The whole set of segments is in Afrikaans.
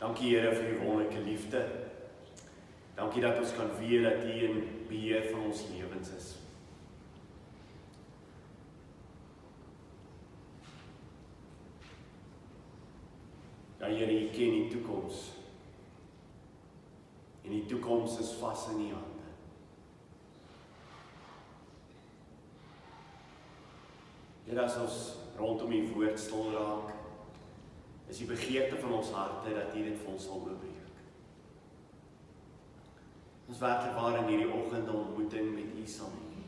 Dankie Here vir die wonderlike liefde. Dankie dat ons kan weet dat U in beheer van ons lewens is. Ja Here, U ken die toekoms. En die toekoms is vas in U hande. Here, as ons rondom U woord stil raak, is die begeerte van ons harte dat U dit vir ons sal oopbreek. Ons werklik waar in hierdie oggend 'n ontmoeting met U sal hê.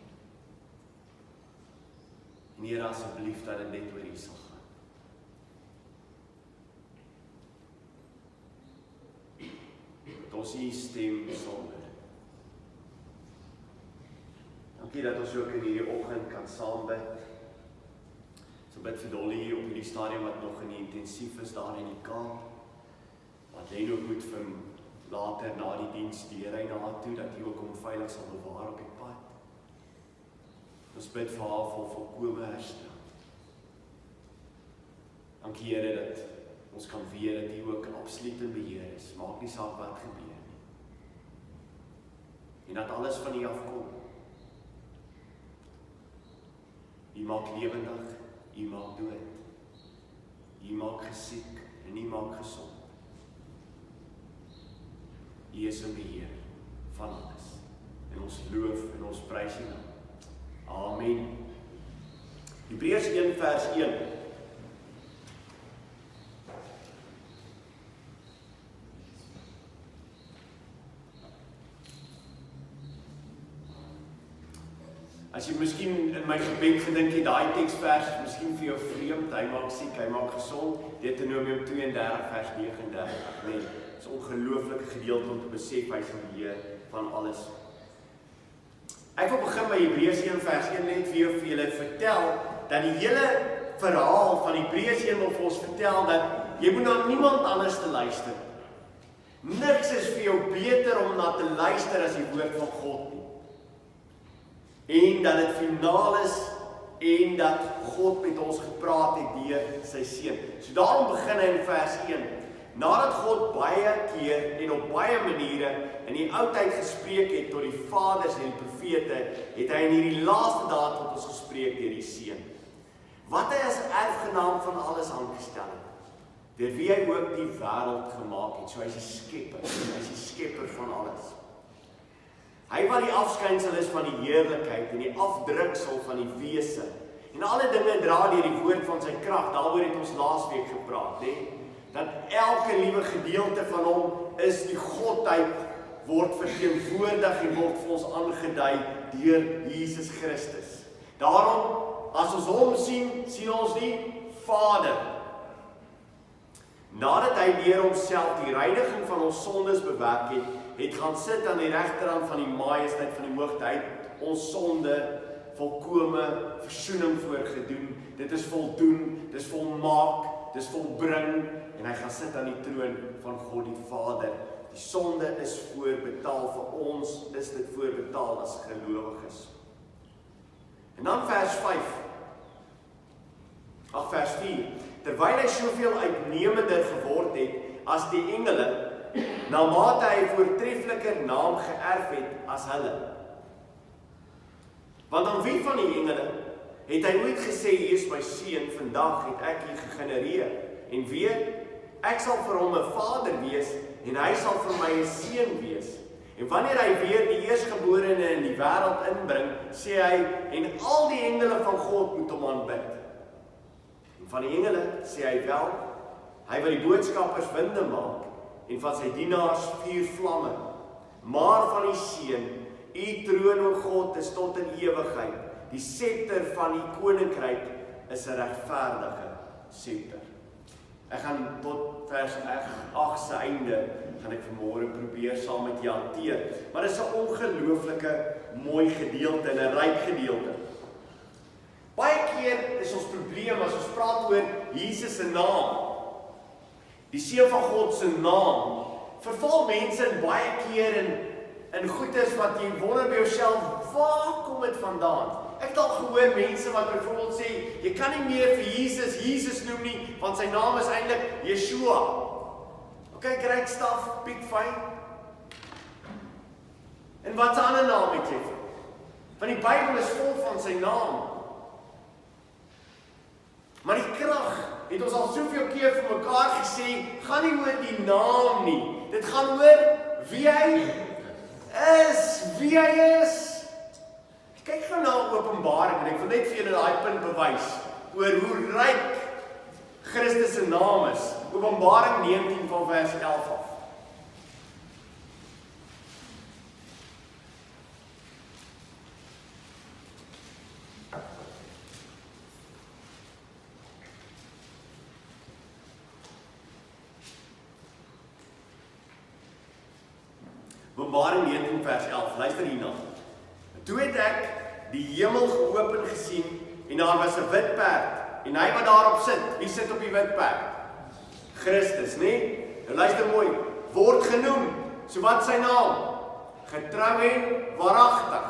En Here, asseblief dat dit net oor U sal gaan. Dat ons U stem sal hoor. Dankie dat ons ook in hierdie oggend kan saam bid. So bid vir Dolly op hierdie stadium wat nog in die intensief is daar in die Kaap. Wat hy ook moet vir later na die diens deur hy na haar toe, dat hy ook hom veilig sal bewaar op die pad. Ons bid vir haar vir volkome herstel. Dankie Here dat ons kan weet dat hy ook absoluut in beheer is, maak nie saak wat gebeur nie. En dat alles van U afkom. U maak lewendig, U maak dood. U maak gesiek en U maak gesond. U is in beheer van alles. En ons loof en ons prys U naam. Amen. Hebreers 1 vers 1. As jy miskien in my gebed gedink het, daai teksvers is miskien vir jou vreemd, hy maak siek, hy maak gesond, Deuteronomium 32 vers 39, nee, dit is 'n ongelooflike gedeelte om te besef, hy is in beheer van alles. Ek wil begin by Hebreërs 1 vers 1 net vir julle vertel, dat die hele verhaal van Hebreërs 1 wil vir ons vertel, dat jy moet na niemand anders te luister. Niks is vir jou beter om na te luister as die woord van God nie. En dat dit finaal is, en dat God met ons gepraat het deur sy seun. So daarom begin hy in vers 1. Nadat God baie keer en op baie maniere in die oudheid gespreek het tot die vaders en die profete, het hy in hierdie laaste dae tot ons gespreek deur die seun. Wat hy as erfgenaam van alles aangestel het, deur wie hy ook die wêreld gemaak het. So hy is die skepper, hy is die skepper van alles. Hy wat die afskynsel is van die heerlikheid en die afdruksel van die wese. En alle dinge dra deur die woord van sy krag. Daaroor het ons laasweek gepraat, hè? Dat elke liewe gedeelte van hom is die godheid word verteenwoordig en word vir ons aangedui deur Jesus Christus. Daarom, as ons hom sien, sien ons die Vader. Nadat hy deur homself die reiniging van ons sondes bewerk het, het gaan sit aan die regterhand van die majesteit van die hoogte. Hy het ons sonde volkome versoening voorgedoen. Dit is voldoen, dit is volmaak, dit is volbring, en hy gaan sit aan die troon van God die Vader. Die sonde is voorbetaal, vir ons is dit voorbetaal as gelowiges. En dan vers 4. Terwyl hy soveel uitnemender geword het as die engele, na mate hy voortreffeliker naam geërf het as hulle. Want aan wie van die engele het hy nooit gesê, hier is my seun, vandag het ek u gegenereer, en weer, ek sal vir hom 'n vader wees, en hy sal vir my 'n seun wees. En wanneer hy weer die eerstgeborene in die wêreld inbring, sê hy, en al die engele van God moet hom aanbid. En van die engele sê hy wel, hy wat die boodskappers winde maak, en van sy dienaars vuur vlamme. Maar van die seun, u troon, o God, is tot in ewigheid. Die scepter van die koninkryk is 'n regverdige scepter. Ek gaan tot vers 8 se einde, gaan ek vanmôre probeer saam met jou hanteer. Maar dit is 'n ongelooflike mooi gedeelte en 'n ryk gedeelte. Baie keer is ons probleem as ons praat oor Jesus se naam, die Seun van God se naam, verval mense in baie keer in goedes wat jy wonder by jouself, waar kom dit vandaan? Ek het al gehoor mense wat byvoorbeeld sê, jy kan nie meer vir Jesus noem nie, want sy naam is eintlik Yeshua. Okay, great stuff, big fine. En wat 'n ander naam het jy vir? Want die Bybel is vol van sy naam. Maar die krag het ons al soveel keer vir mekaar gesê, gaan nie oor die naam nie. Dit gaan oor wie hy is. Kyk gou na Openbaring en ek wil net vir julle daai punt bewys oor hoe ryk Christus se naam is. Openbaring 19 van vers 11 af. Openbaring 19 vers 11, luister hierna. Toe het ek die hemel geopen gesien en daar was 'n wit perd en hy wat daarop sit, wie sit op die wit perd? Christus, nee? Nou luister mooi, word genoem, so wat sy naam? Getrou en waaragtig.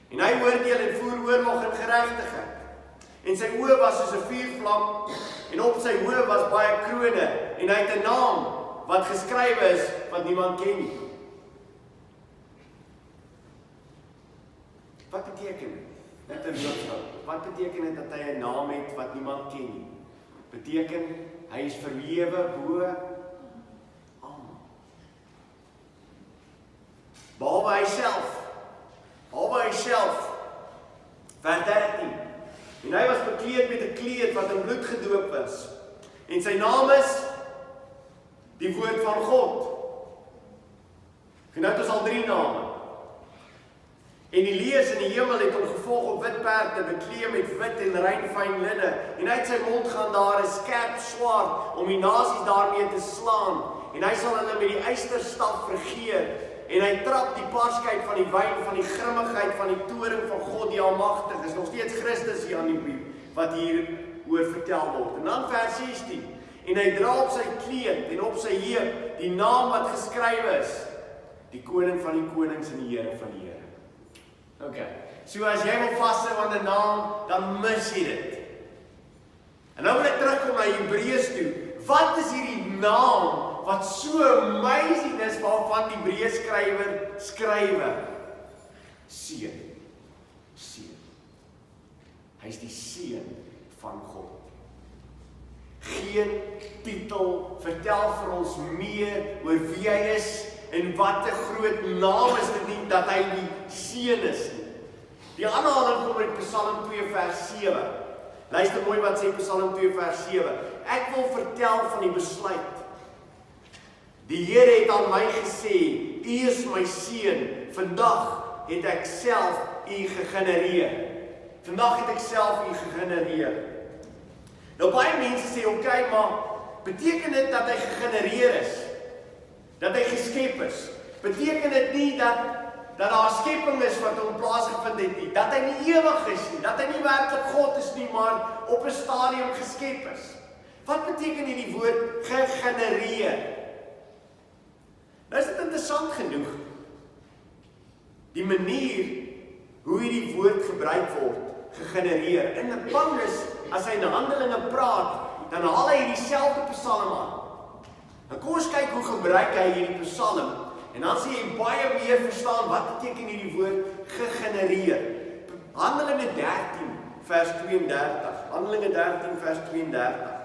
En hy oordeel en voer oorlog en geregtigheid. En sy oë was soos 'n vuurvlam en op sy hoof was baie krone en hy het 'n naam wat geskrywe is wat niemand ken nie. Wat beteken dit? Net 'n woordskout. Wat beteken dit dat hy 'n naam het wat niemand ken nie? Beteken hy is verhewe bo almal. Behalwe hy self. Vers 13. En hy was bekleed met 'n kleed wat in bloed gedoop was. En sy naam is die woord van God. En nou het ons al 3 name. En die leeu's in die hemel het hom gevolg op wit perde, bekleed met wit en rein fyn linne. En uit sy mond gaan daar 'n skerp swaard om die nasies daarmee te slaan. En hy sal hulle met die ysterstaf vergeer. En hy trap die parskyp van die wyn van die grimmigheid van die toring van God die Almagtige. Is nog steeds Christus hier aan die brief wat hier oor vertel word. En dan vers 16. En hy dra op sy kleed en op sy heup die naam wat geskrywe is. Die koning van die konings en die Here van die Here. Okay, so as jy wil vashou aan 'n naam, dan mis jy dit. En nou wil ek terugkom na Hebreers toe. Wat is hierdie naam wat so amazing is waarvan die Hebreërs skrywer skrywe? Seun. Hy is die seun van God. Geen titel vertel vir ons meer oor wie hy is en wat 'n groot naam is dit nie dat hy die seun is nie. Die aanhaling kom uit Psalm 2 vers 7. Luister mooi wat sê Psalm 2 vers 7. Ek wil vertel van die besluit. Die Here het aan my gesê, U is my seun. Vandag het ek self U gegenereer. Nou baie mense sê, okay, maar beteken dit dat hy gegenereer is? Dat hy geskep is? Beteken dit nie dat daar skepping is wat hom plaasgevind het nie? Dat hy nie ewig is nie? Dat hy nie werklik God is nie, maar op 'n stadium geskep is? Wat beteken hierdie woord gegenereer? Nou is dit interessant genoeg. Die manier hoe hierdie woord gebruik word, gegenereer. En Paulus, as hy in Handelinge praat, dan haal hy dieselfde Psalm aan. Nou kom ons kyk hoe gebruik hy hierdie Psalm, en dan sê jy baie meer verstaan wat beteken hierdie woord gegenereer. Handelinge 13 vers 32. Handelinge 13 vers 32.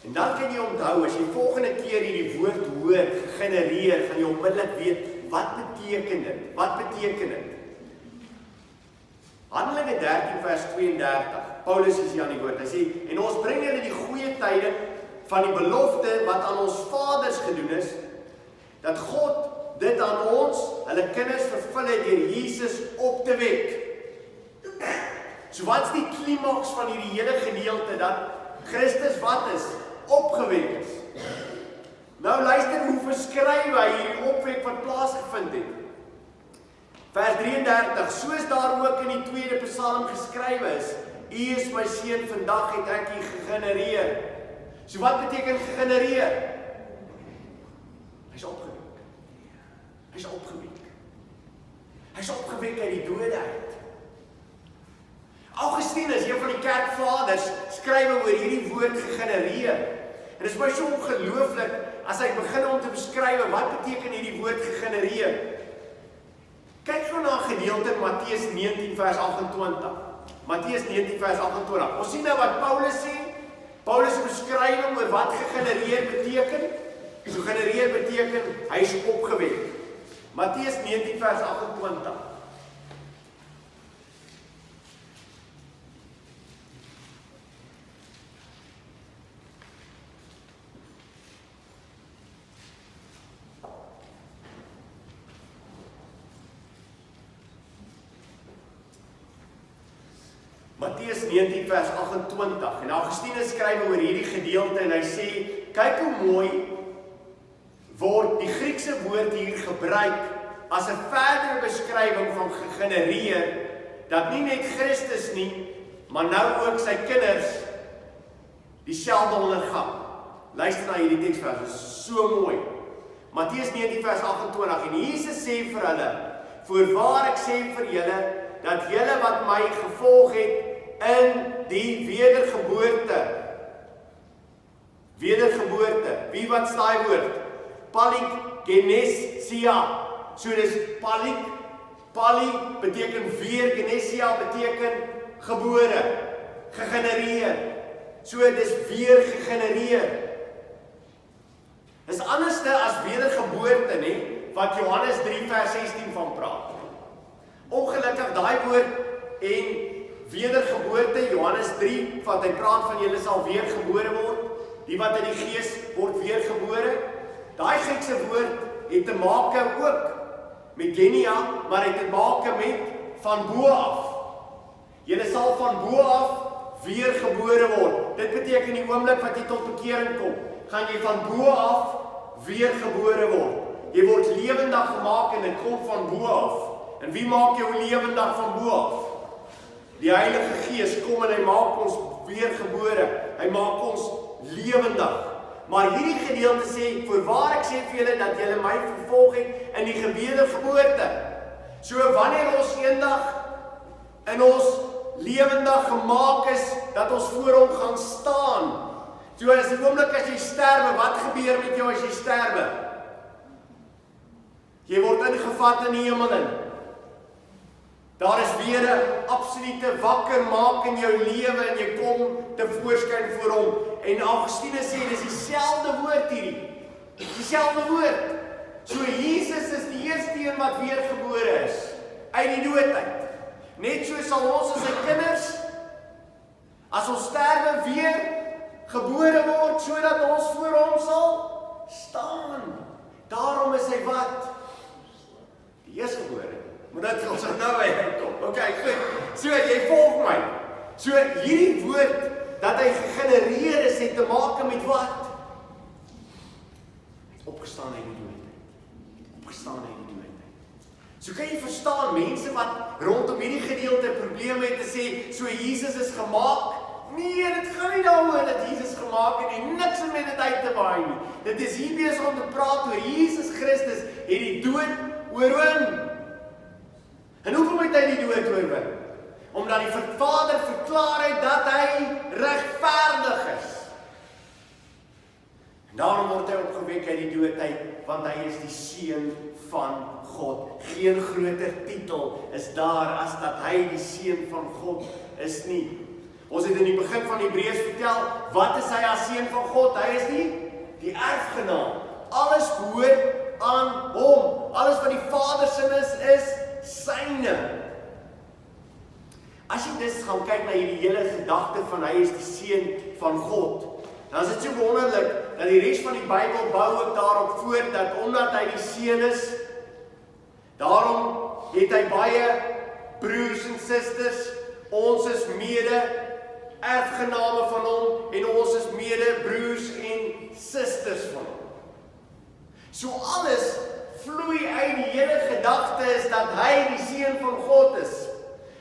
En dan kan jy onthou, as jy volgende keer hierdie woord hoor, gegenereer, gaan jy onmiddellik weet, wat beteken dit? Wat beteken dit? Handelinge 13 vers 32, Paulus is hier aan die woord, hy sê, en ons bring julle die goeie tyding van die belofte wat aan ons vaders gedoen is, dat God dit aan ons, hulle kinders vervul het deur Jesus op te wek. So wat is die klimaks van hierdie hele gedeelte, dat Christus wat is? Opgewek is. Nou luister hoe verskryf hy hierdie opwek wat plaasgevind het. Vers 33, soos daar ook in die tweede Psalm geskrywe is, U is my seun, vandag het ek U gegenereer. So wat beteken gegenereer? Hy's opgewek. Hy's opgewek. Hy's opgewek uit die dode uit. Augustinus, een van die kerkvaders, skryf oor hierdie woord gegenereer. En dit is my so ongelooflik as hy begin om te beskryf wat beteken hierdie woord gegenereer. Kyk gou na 'n gedeelte in Matteus 19 vers 28. Matteus 19 vers 28. Ons sien nou wat Paulus sê. Paulus se beskrywing oor wat gegenereer beteken. So genereer beteken hy is opgewek. Matteus 19 vers 28. Matteus 19 vers 28. En Augustinus skryf oor hierdie gedeelte en hy sê, kyk hoe mooi word die Griekse woord hier gebruik as 'n verdere beskrywing van gegenereer, dat nie net Christus nie, maar nou ook sy kinders dieselfde ondergang. Luister na hierdie teksvers, dit is so mooi. Matteus 19 vers 28, en Jesus sê vir hulle, voorwaar ek sê vir julle, dat julle wat my gevolg het in die wedergeboorte, wie wat staai woord? Palingenesia. So dis pali beteken weer, genesia beteken gebore, gegenereer. So dis weer gegenereer. Dis anderste as wedergeboorte, nie, wat Johannes 3 vers 16 van praat. Ongelukkig daai woord en wedergeboorte, Johannes 3, wat hy praat van julle sal weer gebore word, die wat in die gees word weergebore. Daai Griekse woord het te maak ook met genia, maar het te maak met van bo af. Julle sal van bo af weergebore word. Dit beteken die oomblik wat jy tot bekering kom, gaan jy van bo af weergebore word. Jy word lewendig gemaak en dit kom van bo af. En wie maak jou lewendig van bo af? Die Heilige Gees kom en hy maak ons weergebore. Hy maak ons lewendig. Maar hierdie gedeelte sê, voorwaar ek sê vir julle dat julle my vervolg het in die wedergeboorte. So wanneer ons eendag in ons lewendig gemaak is, dat ons voor hom gaan staan. So as die oomblik as jy sterwe, wat gebeur met jou as jy sterwe? Jy word ingevat in die hemel in. Daar is weer 'n absolute wakker maak in jou lewe en jy kom te voorskyn voor hom. En Augustinus sê, dis dieselfde woord hierdie. Dieselfde woord. So Jesus is die eerste een wat weergebore is uit die dood uit. Net so sal ons as sy kinders, as ons sterwe, weer gebore word, sodat ons voor hom sal staan. Daarom is hy wat? Die eerstgebore. Maar dit ons nou uitkom. Okay, goed. So, jy volg my. So, hierdie woord, dat hy gegenereer is, het te maak met wat? Opgestaan uit die dood. Opgestaan uit die dood. So kan jy verstaan, mense wat rondom hierdie gedeelte probleme het te sê, so Jesus is gemaak? Nee, dit gaan nie daaroor dat Jesus gemaak het en niks met dit uit te waai nie. Dit is hier besig om te praat oor Jesus Christus het die dood oorwin. En hoekom het hy die dood oorwin? Omdat die Vader verklaar het dat hy regverdig is. En daarom word hy opgewek uit die dood uit, want hy is die Seun van God. Geen groter titel is daar as dat hy die Seun van God is nie. Ons het in die begin van Hebreers vertel, wat is hy as Seun van God? Hy is die erfgenaam. Alles behoort aan hom. Alles wat die Vader se is syne. As jy dus gaan kyk na hierdie hele gedagte van hy is die Seun van God, dan is dit so wonderlik dat die res van die Bybel bou ook daarop voort dat omdat hy die Seun is, daarom het hy baie broers en susters, ons is mede erfgename van hom en ons is mede broers en susters van hom. So alles vloei uit die hele gedagte is dat hy die Seun van God is.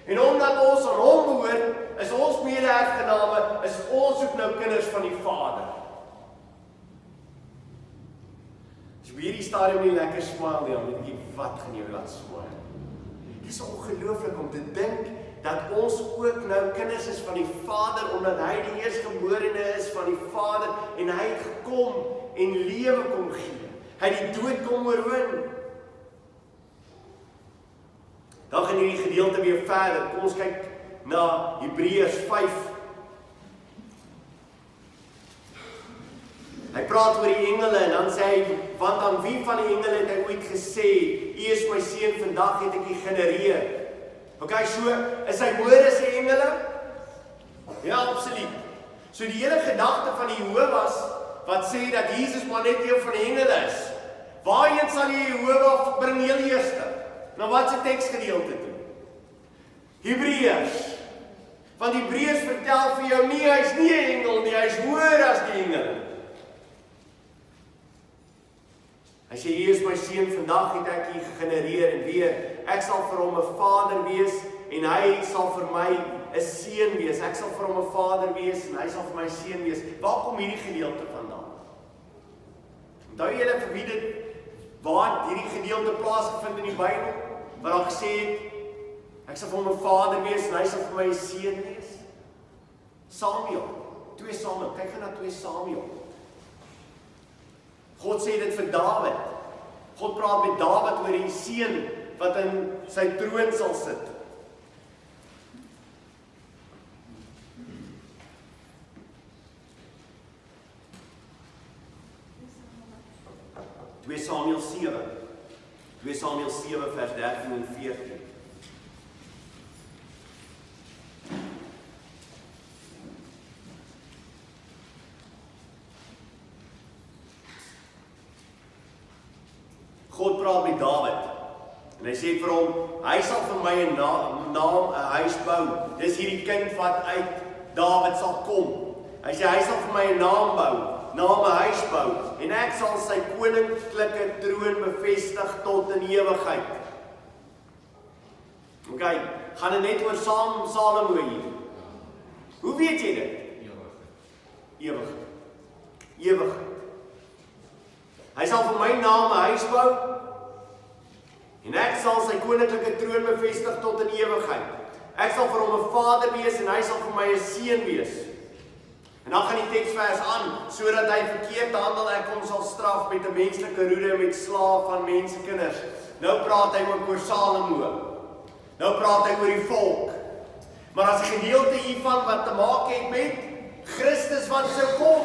En omdat ons aan hom behoort, is ons mede-erfgename, is ons ook nou kinders van die Vader. As jy by hierdie stadium nie lekker smile nie, dan weet jy wat gaan jou laat smile. Dit is ongelooflik om te dink dat ons ook nou kinders is van die Vader, omdat hy die eerstgeborene is van die Vader, en hy het gekom en lewe kom gee. Hy het die dood kom oorwin. Dan gaan hierdie gedeelte weer verder. Kom ons kyk na Hebreers 5. Hy praat oor die engele en dan sê hy, want aan wie van die engele het hy ooit gesê, U is my seun, vandag het ek U genereer. Okay, so, is hy hoër as die engele? Ja, absoluut. So die hele gedagte van die Jehovah's, wat sê dat Jesus maar net een van die engele is. Waarheen sal jy Jehovah bring heel eerste? Nou wat se teksgedeelte toe? Hebreers. Want Hebreers vertel vir jou nie, hy is nie 'n engel nie, hy is hoër as die engele. Hy sê, U is my seun, vandag het ek U gegenereer en weer, ek sal vir hom 'n vader wees en hy sal vir my 'n seun wees. Ek sal vir hom 'n vader wees en hy sal vir my 'n seun wees. Waar kom hierdie gedeelte vandaan? Onthou julle vir wie dit waar hierdie gedeelte plaasgevind in die Bybel? Waar daar gesê het, ek sal vir hom 'n vader wees en hy sal vir my 'n seun wees. Samuel, 2 Samuel, kyk gaan na 2 Samuel. God sê dit vir Dawid. God praat met Dawid oor die seun wat in sy troon sal sit. Samuel 7. 2 Samuel 7 vers 13 en 14. God praat met Dawid en hy sê vir hom, hy sal vir my 'n naam, 'n huis bou. Dis hierdie kind wat uit Dawid sal kom. Hy sê hy sal vir my 'n naam bou, 'n huis bou en ek sal sy koninklike troon bevestig tot in ewigheid. Okay, gaan dit net oor Salomo hier. Hoe weet jy dit? Ewig. Hy sal vir my naam 'n huis bou en ek sal sy koninklike troon bevestig tot in ewigheid. Ek sal vir hom 'n vader wees en hy sal vir my 'n seun wees. En dan gaan die teksvers aan, sodat hy verkeerd handel, ek hom sal straf met 'n menslike roede met slaaf van mensekinders. Nou praat hy ook oor Salomo. Nou praat hy oor die volk. Maar as 'n gedeelte hiervan wat te maak het met Christus wat sou kom.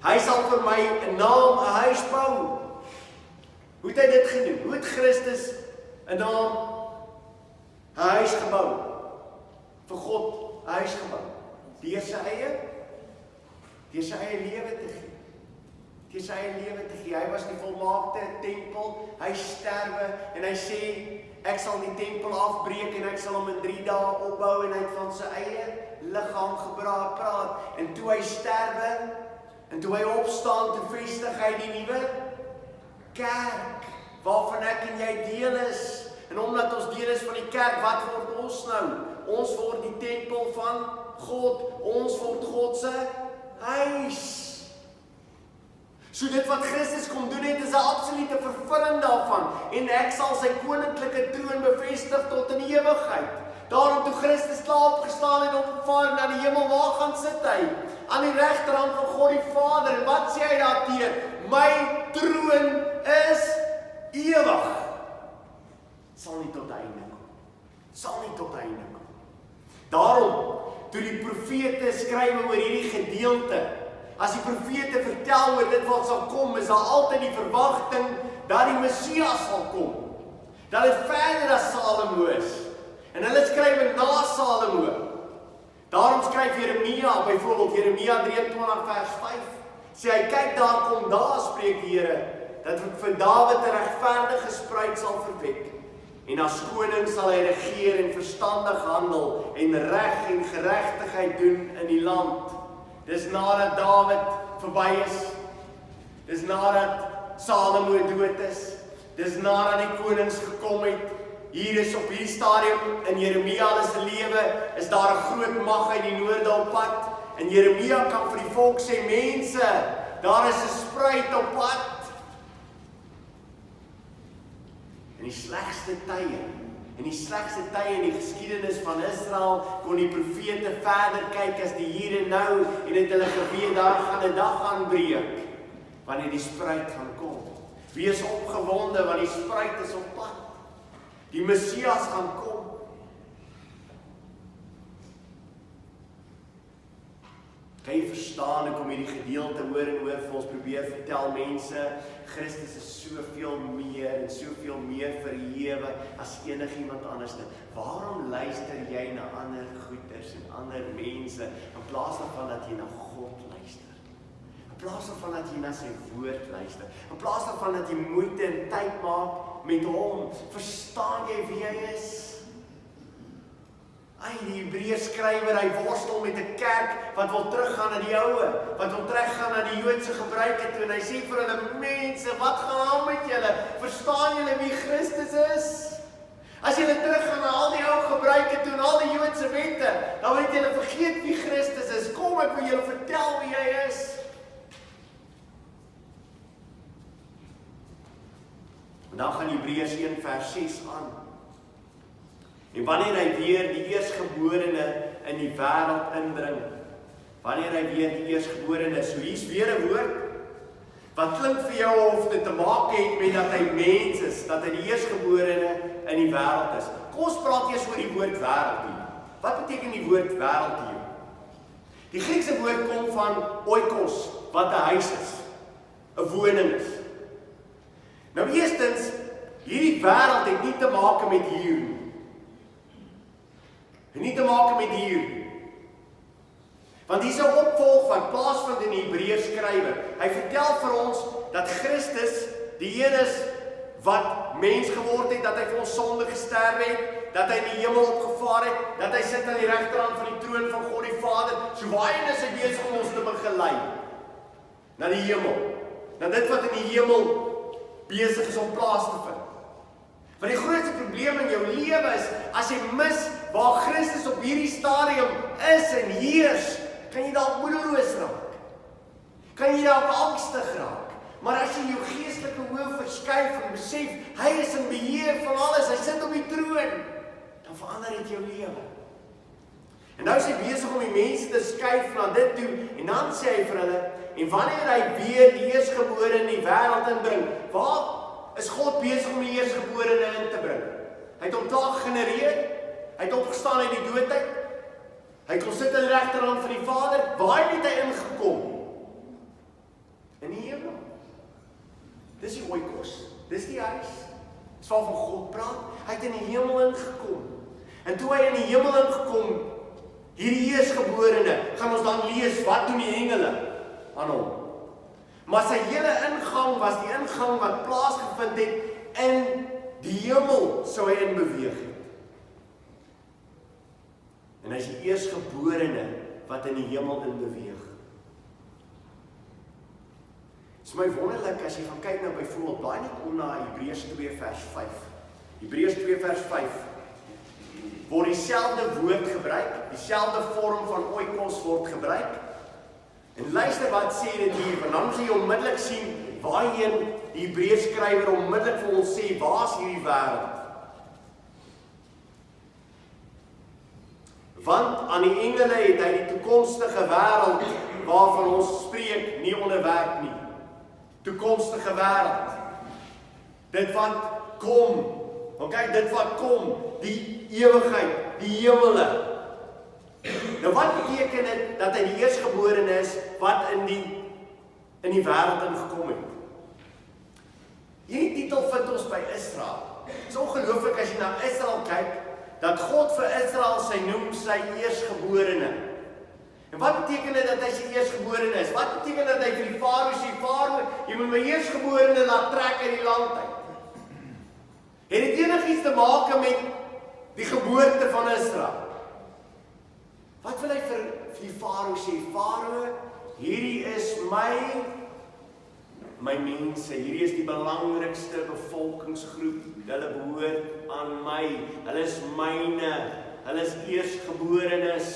Hy sal vir my 'n naam, 'n huis bou. Hoe het hy dit gedoen? Hoe het Christus 'n naam, 'n huis gebou? Vir God 'n huis gebou. Deur sy eie lewe te gee. Deur sy eie lewe te gee. Hy was die volmaakte tempel. Hy sterwe en hy sê, ek sal die tempel afbreek en ek sal hom in 3 dae opbou en hy het van sy eie liggaam praat. En toe hy sterwe en toe hy opstaan, toe vestig hy die nuwe kerk waarvan ek en jy deel is. En omdat ons deel is van die kerk, wat word ons nou? Ons word die tempel van God. Ons word God se huis. So dit wat Christus kom doen het, is 'n absolute vervulling daarvan. En ek sal sy koninklike troon bevestig tot in ewigheid. Daarom toe Christus klaar opgestaan het op vaar na die hemel, waar gaan sit hy? Aan die regterhand van God die Vader. En wat sê hy daarteer? My troon is ewig. Sal nie tot einde kom. Daarom, toe die profete skryf oor hierdie gedeelte, as die profete vertel oor dit wat sal kom, is daar altyd die verwagting dat die Messias sal kom. Dat dit verder as Salomo is. En hulle skryf na Salomo. Daarom skryf Jeremia, byvoorbeeld Jeremia 23 vers 5, sê hy, kyk daar kom daar, spreek die Here, dat vir Dawid 'n regverdige spruit sal verwek. En as koning sal hy regeer en verstandig handel en reg en geregtigheid doen in die land. Dis nadat Dawid verby is. Dis nadat Salomo dood is. Dis nadat die konings gekom het. Hier is op hierdie stadium in Jeremia se lewe is daar 'n groot mag uit die noorde op pad. En Jeremia kan vir die volk sê, mense, daar is 'n spruit op pad. In die slegste tye in die geskiedenis van Israel, kon die profete verder kyk as die hier en nou, en het hulle geweet, daar gaan 'n dag aanbreek, wanneer die spruit gaan kom. Wees opgewonde, want die spruit is op pad. Die Messias gaan kom. Kan jy verstaan, ek kom hierdie gedeelte hoor en hoor vir ons probeer vertel mense, Christus is soveel meer en soveel meer verhewe as enigiemand anders. Waarom luister jy na ander goeders en ander mense, in plaas daarvan dat jy na God luister? In plaas daarvan dat jy na sy woord luister, in plaas daarvan dat jy moeite en tyd maak met hom, verstaan jy wie hy is? Die Hebreers skrywer, hy worstel met 'n kerk wat wil teruggaan na die ouwe, wat wil teruggaan na die Joodse gebruike toe, en hy sê vir hulle, mense, wat gaan aan met julle? Verstaan julle wie Christus is? As julle teruggaan na al die ou gebruike toe en al die Joodse wette, dan het julle vergeet wie Christus is. Kom, ek wil julle vertel wie hy is. En dan gaan Hebreers 1 vers 6 aan. En wanneer hy weer die eersgeborene in die wêreld inbring, wanneer hy weer die eersgeborene, so hier's weer 'n woord, wat klink vir jou of dit te maak het met dat hy mens is, dat hy die eersgeborene in die wêreld is. Kom ons praat eers oor die woord wêreld hier. Wat beteken die woord wêreld hier? Die Griekse woord kom van oikos, wat 'n huis is, 'n woning is. Nou eerstens, hierdie wêreld het nie te maak met hier nie. En nie te maak met hier. Want hier is 'n opvolg wat plaasvind in die Hebreërs skrywer. Hy vertel vir ons dat Christus die een is wat mens geword het, dat hy vir ons sonde gesterf het, dat hy in die hemel opgevaar het, dat hy sit aan die regterhand van die troon van God die Vader. So waarheen is hy besig om ons te begelei? Na die hemel. Na dit wat in die hemel besig is om plaas te vind. Want die grootste probleem in jou lewe is, as jy mis waar Christus op hierdie stadium is en heers, kan jy dalk moedeloos raak. Kan jy dalk angstig raak. Maar as jy jou geestelike hoof verskuif en besef, hy is in beheer van alles, hy sit op die troon, dan verander dit jou lewe. En nou is hy besig om die mense te skuif na dit toe, en dan sê hy vir hulle, en wanneer hy weer die eersgebore in die wêreld inbring, waar is God besig om die eersgeborene in te bring? Hy het hom klaar gegenereer, hy het opgestaan uit die doodheid, hy kon sit aan die regterhand van die Vader, waar het hy ingekom? In die hemel. Dis die oikos, dis die huis, dis waarvan God praat, hy het in die hemel ingekom, en toe hy in die hemel ingekom, hierdie eersgeborene, gaan ons dan lees, wat doen die engele aan hom? Maar sy hele ingang was die ingang wat plaasgevind het in die hemel, sou hy in beweeg het. En hy is die eersgeborene wat in die hemel in beweeg. Dit is my wonderlik as jy gaan kyk nou byvoorbeeld, baie net om na Hebreers 2 vers 5. Hebreers 2 vers 5 word dieselfde woord gebruik, dieselfde vorm van oikos word gebruik. En luister wat sê dit hier, want dan sal jy onmiddellik sien waarheen die Hebreërs skrywer onmiddellik vir ons sê, waar is hierdie wêreld? Want aan die engele het hy die toekomstige wêreld waarvan ons spreek nie onderwerp nie. Toekomstige wêreld. Dit wat kom. Okay, dit wat kom, die ewigheid, die hemele. Nou wat beteken dit dat hy die eersgeborene is wat in die wêreld ingekom het? Hierdie titel vind ons by Israel. Dit is ongelooflik as jy na Israel kyk, dat God vir Israel sy noem sy eersgeborene. En wat beteken dit dat hy sy eersgeborene is? Wat beteken dat hy vir die Farao sê, Farao, jy moet my eersgeborene laat trek uit die land uit? Het dit enigiets te maak met die geboorte van Israel? Wat wil hy vir die Farao sê? Farao, hierdie is my mense, hierdie is die belangrikste bevolkingsgroep, hulle behoort aan my, hulle is myne, hulle is eersgeborenes,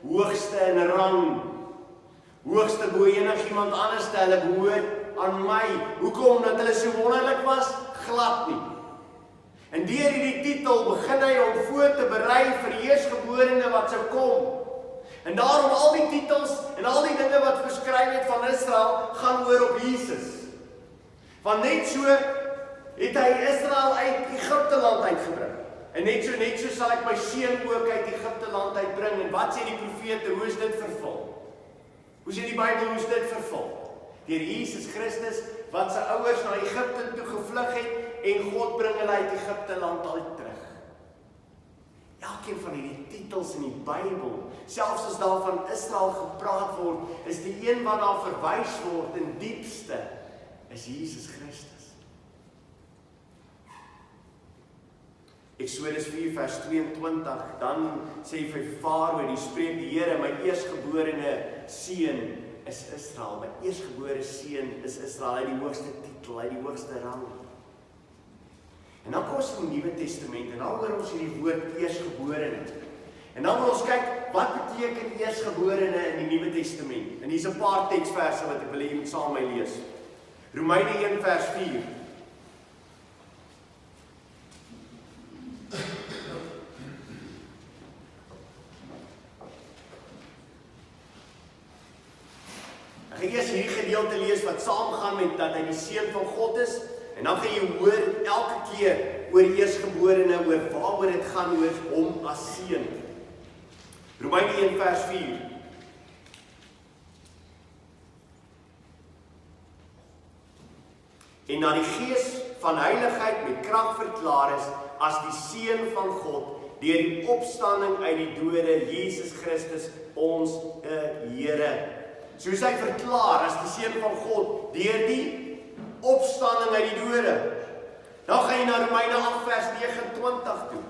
hoogste in rang, hoogste bo enigiemand anders te, hulle behoort aan my. Hoekom? Dat hulle so wonderlik was? Glad nie. En deur hierdie titel begin hy om voor te berei vir die eerstgeborene wat sou kom. En daarom al die titels en al die dinge wat beskryf het van Israel, gaan oor op Jesus. Want net so het hy Israel uit Egipte land uitgebring. En net so sal ek my seun ook uit Egipte land uitbring. En wat sê die profete, hoe is dit vervul? Hoe sê die Bybel, hoe is dit vervul? Deur Jesus Christus, wat sy ouers na Egipte toe gevlug het, en God bring hulle uit Egipte land uit terug. Elkeen van hierdie titels in die Bybel, selfs as daar van Israel gepraat word, is die een wat daar verwys word in diepste, is Jesus Christus. Eksodus 4 vers 22, dan sê vir Farao, die spreek die Here, my eerstgeborene seun is Israel, my eerstgebore seun is Israel, hy die hoogste titel, hy die hoogste rang. En dan kom ons in die Nuwe Testament, en dan hoor ons hierdie woord eerstgeborene. En dan wil ons kyk, wat beteken eerstgeborene in die Nuwe Testament? En hier's 'n paar teksverse wat ek wil hê jy moet saam met my lees. Romeine 1 vers 4. Ek gaan eers hierdie gedeelte lees wat saamgaan met dat hy die seun van God is. En dan gaan jy hoor elke keer oor die eerstgeborene, oor waaroor dit gaan oor hom as seun. Romeine 1 vers 4. En na die gees van heiligheid met krag verklaar is as die seun van God deur die opstanding uit die dode, Jesus Christus ons Here. Soos hy verklaar as die seun van God deur die opstanding uit die dode. Dan gaan jy na Romeine 8 vers 29 toe.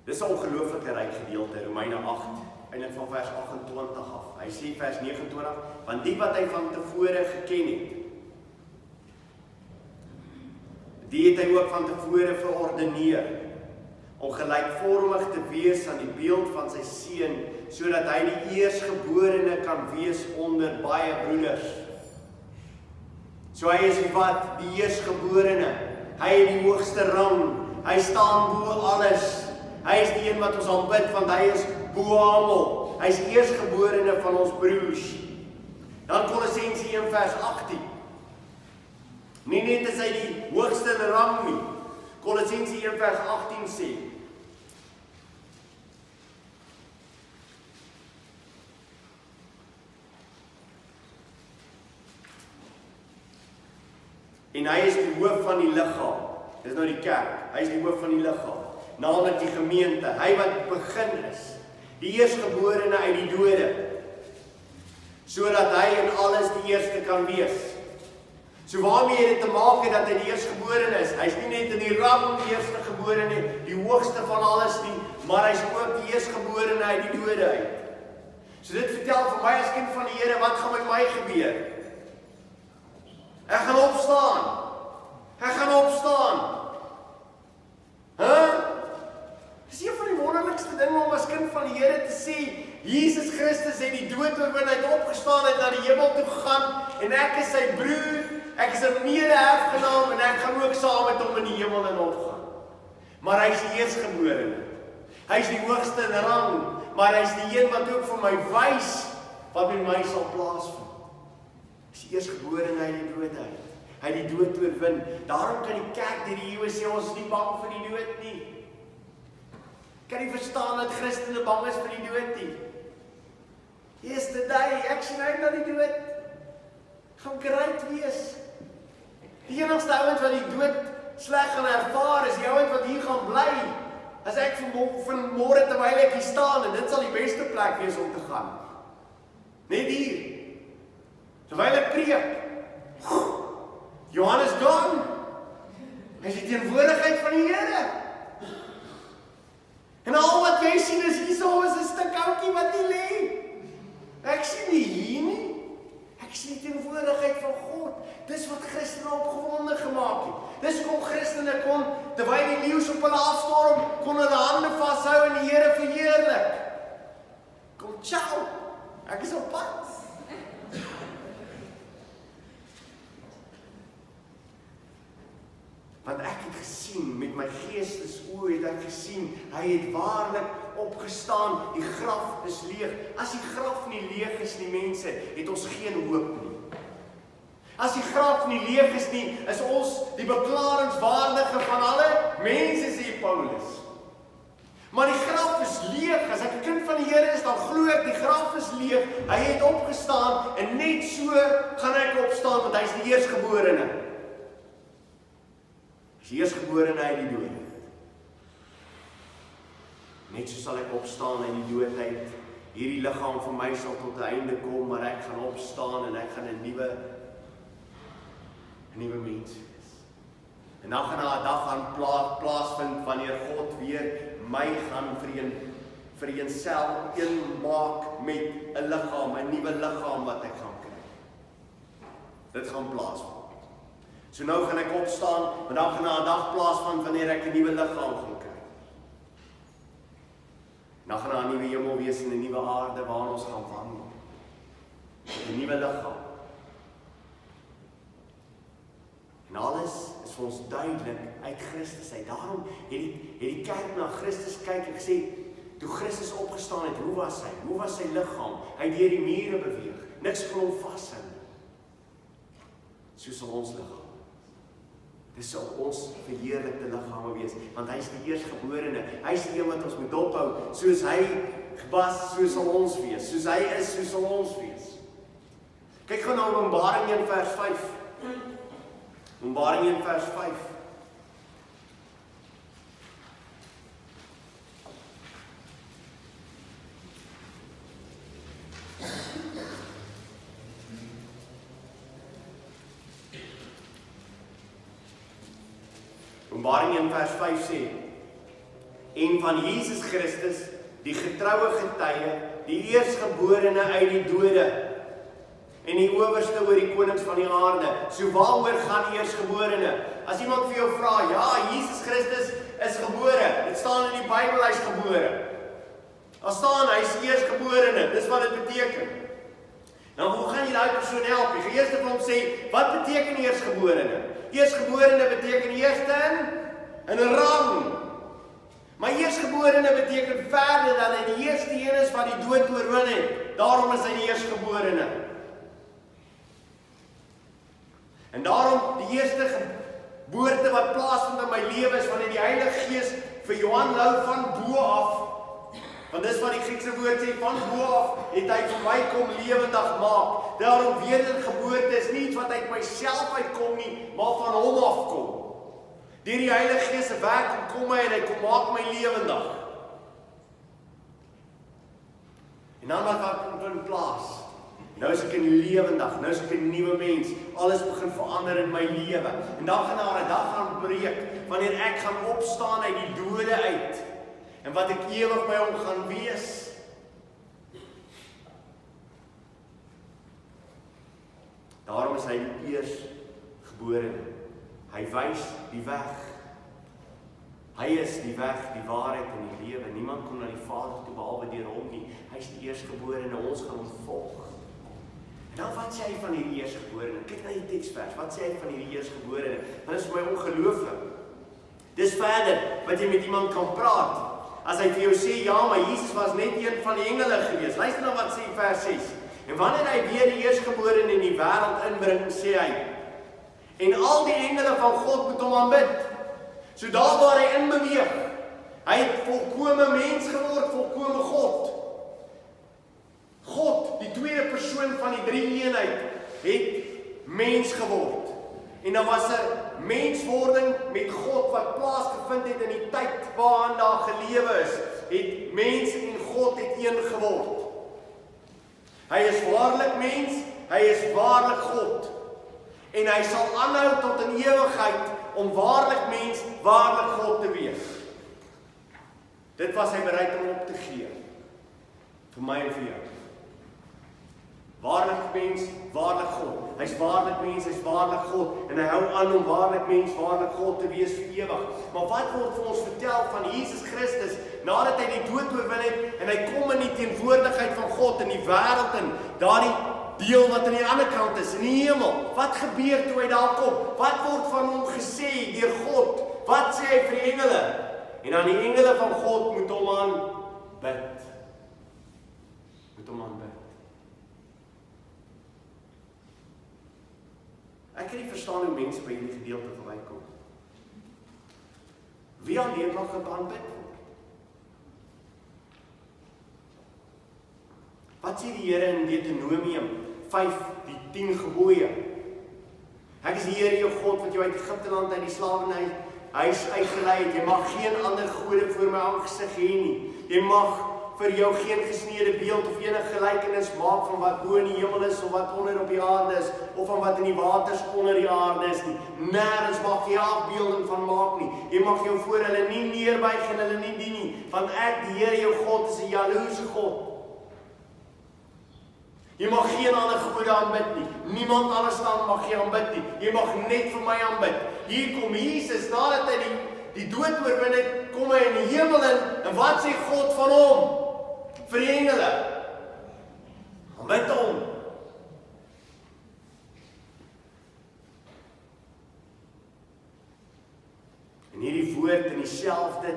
Dis 'n ongelooflike ryk gedeelte, Romeine 8, eintlik van vers 28 af. Hy sê vers 29, want die wat hy van tevore geken het, die het hy ook van tevore verordeneer, om gelykvormig te wees aan die beeld van sy seun, sodat hy die eerstgeborene kan wees onder baie broeders. So hy is wat? Die eerstgeborene. Hy het die hoogste rang. Hy staan bo alles. Hy is die een wat ons aanbid, want hy is bo almal. Hy is die eerstgeborene van ons broers. Dan Kolossense 1 vers 18. Nie net is hy die hoogste in rang nie. Kolossense 1 vers 18 sê, en hy is die hoof van die liggaam. Dis nou die kerk. Hy is die hoof van die liggaam. Naamlik die gemeente. Hy wat begin is. Die eerstgeborene uit die dode. Sodat hy in alles die eerste kan wees. So waarmee het dit te maak het dat hy die eerstgeborene is? Hy is nie net in die rang die eerstgeborene, die hoogste van alles nie, maar hy is ook die eerstgeborene uit die dode uit. So dit vertel vir my as kind van die Here, wat gaan met my gebeur? Ek gaan opstaan. Ek gaan opstaan. Dis een van die wonderlikste dinge om as kind van die Here te sê, Jesus Christus het die dood oorwin, hy het opgestaan, hy het na die hemel toe gegaan, en ek is sy broer, ek is 'n mede-erfgenaam, en ek gaan ook saam met hom in die hemel in opgaan. Maar hy is die eerstgeborene. Hy is die hoogste in rang, maar hy is die een wat ook vir my wys wat met my sal plaasvind. Hy is die eerstgeborene uit die dood uit. Hy het die dood oorwin. Daarom kan die kerk deur die eeue sê, ons is nie bang vir die dood nie. Kan nie verstaan dat Christene bang is vir die dood nie. Yesterday, ek sien uit na die dood. Gaan great wees. Die enigste ouens wat die dood sleg gaan ervaar, is die ouens wat hier gaan bly. As ek vanmôre terwyl ek hier staan, en dit sal die beste plek wees om te gaan. Net hier. Terwyl ek preek. Johannes gone. Hy is die teenwoordigheid van die Here. En al wat jy sien is hierso is 'n stuk houtjie wat nie lê. Ek sien nie hier nie. Ek sien Dis die teenwoordigheid van God. Dis wat Christene opgewonde gemaak het. Dis hoekom Christene kon, terwyl die leeu's op hulle afstorm, kon hulle hande vashou en die Here verheerlik. Kom, ciao, ek is op pad. Want ek het gesien, met my geestesoë het ek gesien, hy het waarlik opgestaan, die graf is leeg. As die graf nie leeg is nie, mense, het ons geen hoop nie. As die graf nie leeg is nie, is ons die beklaringswaardige van alle mense, sê Paulus. Maar die graf is leeg. As ek 'n kind van die Here is, dan glo ek die graf is leeg. Hy het opgestaan en net so gaan ek opstaan, want hy is die eerstgeborene. Hy is die eerstgeborene uit die dood. Net so sal ek opstaan uit die doodheid. Hierdie liggaam vir my sal tot 'n einde kom, maar ek gaan opstaan en ek gaan 'n nuwe mens wees. En dan gaan daar 'n dag gaan plaasvind wanneer God weer my gaan vereenself een maak met 'n liggaam, 'n nuwe liggaam wat ek gaan kry. Dit gaan plaasvind. So nou gaan ek opstaan, maar dan gaan daar 'n dag plaasvind wanneer ek 'n nuwe liggaam gaan kry. Dan gaan daar 'n nuwe hemel wees en 'n nuwe aarde waar ons gaan wandel. 'n Nuwe liggaam. En alles is vir ons duidelik uit Christus uit. Daarom het die kerk na Christus kyk en gesê, toe Christus opgestaan het, hoe was hy? Hoe was sy liggaam? Hy het deur die mure beweeg. Niks kon hom vashou. So sal ons liggaam. Dis sal ons verheerlikte liggame wees, want hy is die eerstgeborene. Hy is die een wat ons moet dophou. Soos hy was, so sal ons wees. Soos hy is, so sal ons wees. Kyk gou na Openbaring 1 vers 5. Openbaring 1 vers 5. Openbaring 1 vers 5 sê, en van Jesus Christus, die getroue getuie, die eerstgeborene uit die dode, en die owerste oor die konings van die aarde. So waaroor gaan die eerstgeborene? As iemand vir jou vra, ja, Jesus Christus is gebore. Dit staan in die Bybel, hy is gebore. Daar staan, hy is die eerstgeborene. Dis wat dit beteken. Nou, hoe gaan jy daai persoon help? Jy gaan eers vir hom sê, wat beteken eerstgeborene? Eerstgeborene beteken eerste in 'n rang. Maar eerstgeborene beteken verder dat hy die eerste een is wat die dood oorwin het. Daarom is hy die eerstgeborene. En daarom die eerste geboorte wat plaasvind in my lewe is wanneer die Heilige Gees vir Johan Lou van bo af, want dis wat die Griekse woord sê, van bo af het hy vir my kom lewendig maak. Daarom wedergeboorte is nie iets wat uit myself uitkom nie, maar van hom afkom. Deur die Heilige Gees se werk kom hy en hy kom maak my lewendig. En dan wat in plaas? Nou is ek 'n lewendig, nou is ek 'n nuwe mens. Alles begin verander in my lewe. En dan gaan daar 'n dag gaan breek wanneer ek gaan opstaan uit die dode uit. En wat ek ewig by hom gaan wees. Daarom is hy die eerstgeborene. Hy wys die weg. Hy is die weg, die waarheid en die lewe. Niemand kom na die Vader toe behalwe deur hom nie. Hy is die eerstgeborene, ons gaan hom volg. Nou wat sê hy van hierdie eerstgeborene? Kyk na die teksvers. Wat sê hy van hierdie eerstgeborene? Dit is vir my ongelooflik. Dis verder wat jy met iemand kan praat. As hy vir jou sê, ja, maar Jesus was net een van die engele gewees. Luister nou wat sê vers 6. En wanneer hy weer die eerstgeborene in die wêreld inbring, sê hy, en al die engele van God moet hom aanbid. So daar waar hy in beweeg, hy het volkome mens geword, volkome God. God, die tweede persoon van die drie eenheid, het mens geword. En dan was 'n menswording met God wat plaasgevind het in die tyd waarin daar gelewe is. Het mens en God het een geword. Hy is waarlik mens, hy is waarlik God. En hy sal aanhou tot in ewigheid om waarlik mens, waarlik God te wees. Dit was hy bereid om op te gee. Vir my en vir jou. Waarlik mens, waarlik God. Hy's waarlik mens, hy's waarlik God. En hy hou aan om waarlik mens, waarlik God te wees vir ewig. Maar wat word vir ons vertel van Jesus Christus, nadat hy die dood oorwin het, en hy kom in die teenwoordigheid van God in die wêreld in, daardie deel wat aan die ander kant is, in die hemel. Wat gebeur toe hy daar kom? Wat word van hom gesê deur God? Wat sê hy vir die engele? En dan die engele van God moet hom aanbid. Moet hom aanbid. Ek kan nie verstaan hoe mense by hierdie gedeelte verbykom. Wie alleen mag aanbid word? Wat sê die Here in Deuteronomium 5, die 10 gebooie? Ek is die Here jou God wat jou uit Egipte land uit die slawerny huis uitgelei het. Jy mag geen ander gode voor my aangesig hê nie. Jy mag vir jou geen gesneede beeld of enige gelykenis maak van wat bo in die hemel is of wat onder op die aarde is of van wat in die waters onder die aarde is nie. Nêrens mag jy afbeelding van maak nie. Jy mag jou voor hulle nie neerbuig en hulle nie dien nie, want ek, die Here jou God, is 'n jaloerse God. Jy mag geen ander gode aanbid nie. Niemand anders dan mag jy aanbid nie. Jy mag net vir my aanbid. Hier kom Jesus, nadat hy die dood oorwin het, kom hy in die hemel in, en wat sê God van hom? Vir die engele. Aanbid hom. En hierdie woord in dieselfde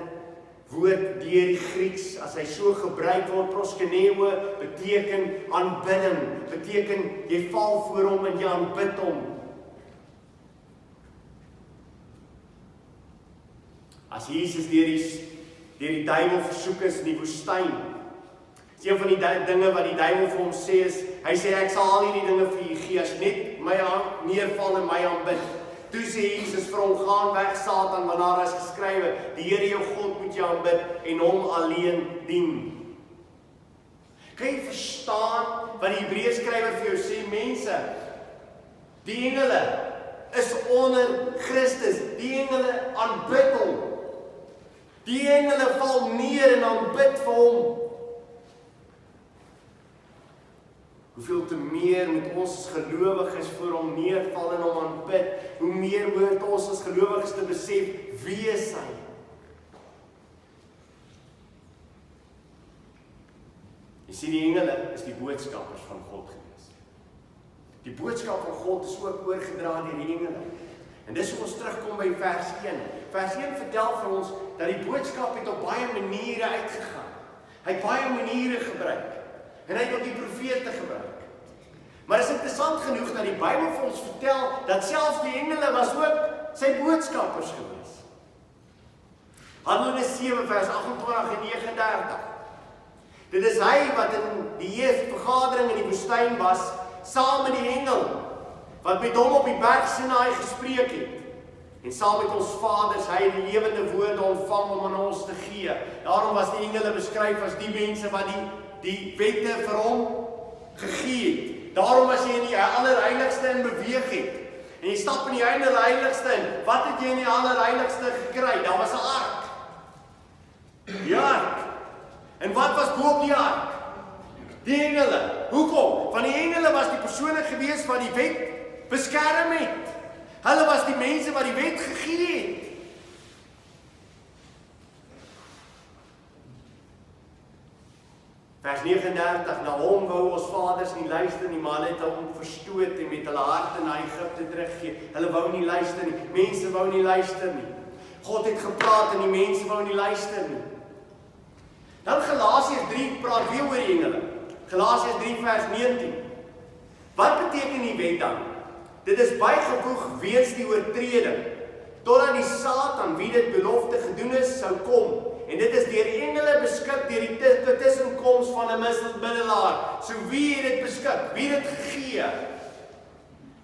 woord deur die Grieks, as hy so gebruik word, proskeneo, beteken aanbidding, beteken jy val voor hom en jy aanbid hom. As Jesus deur die duiwel versoek is in die woestyn, is een van die dinge wat die duiwel vir hom sê is, hy sê ek sal al hierdie dinge vir julle gee, as jy net my neerval en my aanbid. Toe sê Jesus vir hom, gaan weg Satan, want daar is geskrywe, die Here jou God moet jy aanbid en hom alleen dien. Kan jy verstaan wat die Hebreers skrywer vir jou sê? Mense, die engele is onder Christus, die engele aanbid hom. Die engele val neer en aanbid vir hom. Hoeveel te meer moet ons as gelowiges voor hom neerval en hom aanbid, hoe meer moet ons as gelowiges te besef, wie is hy? Jy sien, die engele is die boodskappers van God gewees. Die boodskap van God is ook oorgedra deur die engele. En dis hoe ons terugkom by vers 1. Vers 1 vertel vir ons dat die boodskap het op baie maniere uitgegaan. Hy het baie maniere gebruik. En hy het ook die profete gebruik. Maar is interessant genoeg dat die Bybel vir ons vertel dat selfs die engele was ook sy boodskappers gewees. Handelinge 7 vers 28 en 39. Dit is hy wat in die vergadering in die woestyn was, saam met die engel, wat met hom op die berg Sinaï gespreek het. En saam met ons vaders, hy die lewende woorde ontvang om aan ons te gee. Daarom was die engele beskryf as die mense wat die wette vir hom gegee het. Daarom as jy in die allerheiligste in beweeg het, en jy stap in die allerheiligste in, wat het jy in die allerheiligste gekry? Daar was 'n ark. Die ark. En wat was bo op die ark? Die engele. Hoekom? Want die engele was die persone gewees wat die wet beskerm het. Hulle was die mense wat die wet gegee het. Vers 39, na hom wou ons vaders nie luister nie, maar hulle het hom verstoot en met hulle harte na Egipte teruggegee. Hulle wou nie luister nie, mense wou nie luister nie. God het gepraat en die mense wou nie luister nie. Dan Galasiërs 3 praat weer oor die engele. Galasiërs 3 vers 19. Wat beteken die wet dan? Dit is bygevoeg weens die oortreding, totdat die Satan, wie dit belofte gedoen is, sou kom. En dit is deur engele beskik deur die tussenkoms van 'n middelaar. So wie het dit beskik? Wie het dit gegee?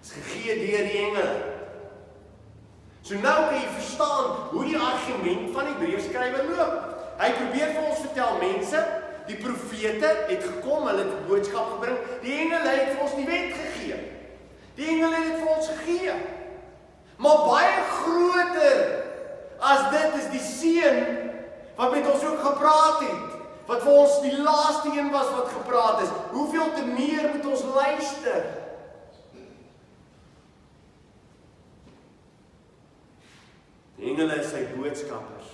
Dit is gegee deur die engele. So nou kan jy verstaan hoe die argument van die Hebreërs skrywer loop. Hy probeer vir ons vertel, mense, die profete het gekom, hulle het 'n boodskap gebring, die engele het vir ons die wet gegee. Die engele het vir ons gegee. Maar baie groter as dit is die seun wat met ons ook gepraat het. wat vir ons die laaste een was wat gepraat is, hoeveel te meer moet ons luister? Die engele is sy boodskappers.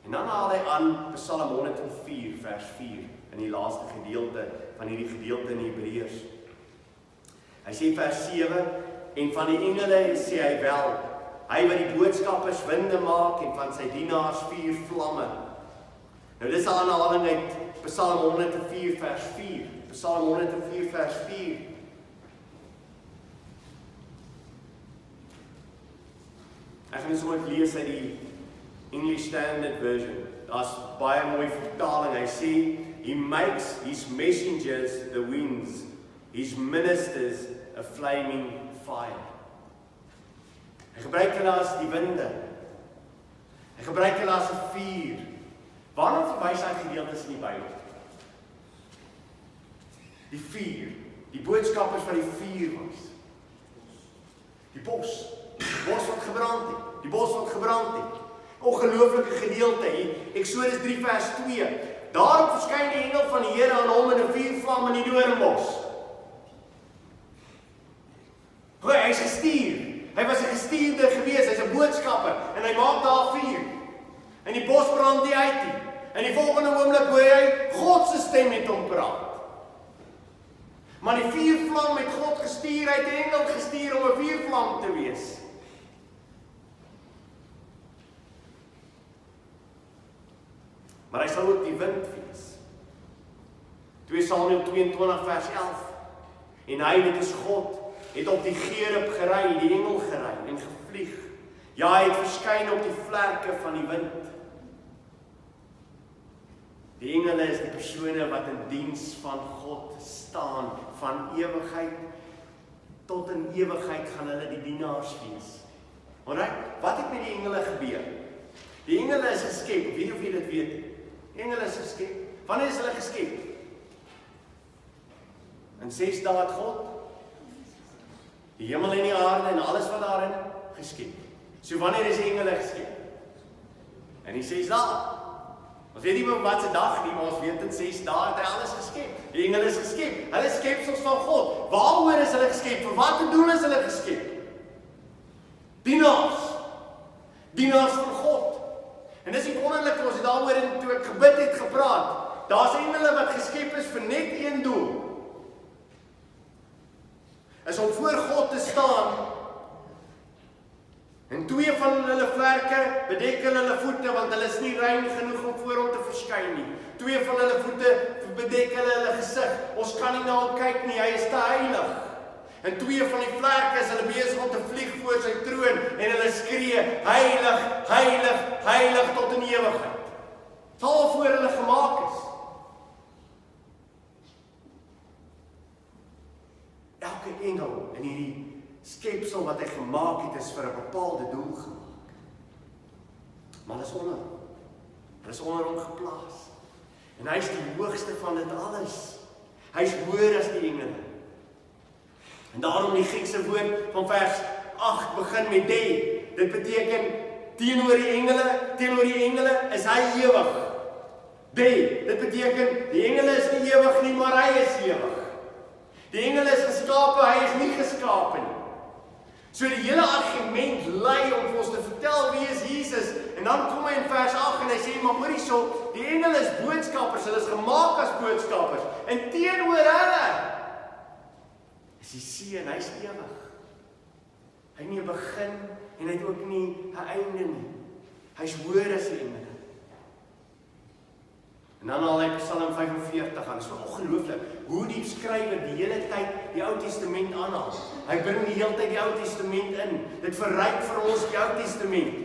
En dan haal hy aan Psalm 104 vers 4 in die laaste gedeelte van hierdie gedeelte in Hebreers. Hy sê vers 7, en van die engele sê hy wel, hy wat die boodskappers winde maak en van sy dienaars 4 vlamme. Nou dis 'n aanhaling uit Psalm 104 vers 4. Psalm 104 vers 4. Ek gaan sommer lees uit die English Standard Version. Daar's baie mooi vertaling. Hy sê, he makes his messengers the winds, his ministers a flaming fire. Hy gebruik hulle as die winde. Hy gebruik hulle as 'n vuur. Waarna verwys hy gedeeltes in die Bybel? Die vuur, die boodskappers wat die vuur was. Die bos wat gebrand het, die bos wat gebrand het. Ongelooflike gedeelte hier, Eksodus 3 vers 2. Daarop verskyn die engel van die Here aan hom in 'n vuurvlam in die doornbos. Hy is gestuur. Hy was 'n gestuurde gewees, hy's 'n boodskapper en hy maak daar vuur. En die bos brand nie uit nie. En die volgende oomblik hoor hy God se stem met hom praat. Maar die vuurvlam het God gestuur, hy het 'n engel gestuur om 'n vuurvlam te wees. Maar hy sal ook die wind wees. 2 Samuel 22 vers 11. En hy, dit is God, het op die gerub gery, die engel gery en gevlieg. Ja, hy het verskyn op die vlerke van die wind. Die engele is die persone wat in diens van God staan, van ewigheid tot in ewigheid gaan hulle die dienaars wees. Alright, wat het met die engele gebeur? Die engele is geskep, weet jy of jy dit weet? Die engele is geskep. Wanneer is hulle geskep? In 6 dae het God die hemel en die aarde en alles wat daarin geskep. So wanneer is die engele geskep? In die 6 dae. Ons weet nie wat se dag nie, maar ons weet in 6 dae het hy alles geskep. Die engele is geskep. Hulle is skepsels van God. Waaroor is hulle geskep? Vir wat doel is hulle geskep? Dienaars. Dienaars van God. En dis die wonderlike, ons het daaroor in toe ek gebid het gepraat. Daar's engele wat geskep is vir net een doel. Is om voor God te staan en 2 van hulle vlerke bedek hulle voete, want hulle is nie rein genoeg om voor hom te verskyn nie. 2 van hulle voete bedek hulle gesig. Ons kan nie na hom kyk nie, hy is te heilig. En 2 van die vlerke is hulle besig om te vlieg voor sy troon en hulle skree, heilig, heilig, heilig tot in ewigheid. Dit al voor hulle gemaak is. Elke engel in hierdie skepsel wat hy gemaak het, is vir 'n bepaalde doel gemaak. Maar hulle is onder hom. Hulle is onder hom geplaas. En hy is die hoogste van dit alles. Hy is hoër as die engele. En daarom die Griekse woord van vers 8 begin met de. Dit beteken teenoor die engele is hy ewig. De, dit beteken die engele is nie ewig nie, maar hy is ewig. Die engele is geskape, hy is nie geskape nie. So die hele argument lei om vir ons te vertel wie is Jesus. En dan kom hy in vers 8 en hy sê, maar hoor hierso, die engele is boodskappers, hulle is gemaak as boodskappers. En teenoor hulle is die seun, hy is ewig. Hy het nie 'n begin en hy het ook nie 'n einde nie. Hy is hoër as die engele. En dan haal hy Psalm 45 aan. Dit is ongelooflik hoe die skrywer die hele tyd die Ou Testament aanhaal. Hy bring die hele tyd die Ou Testament in. Dit verryk vir ons die Ou Testament.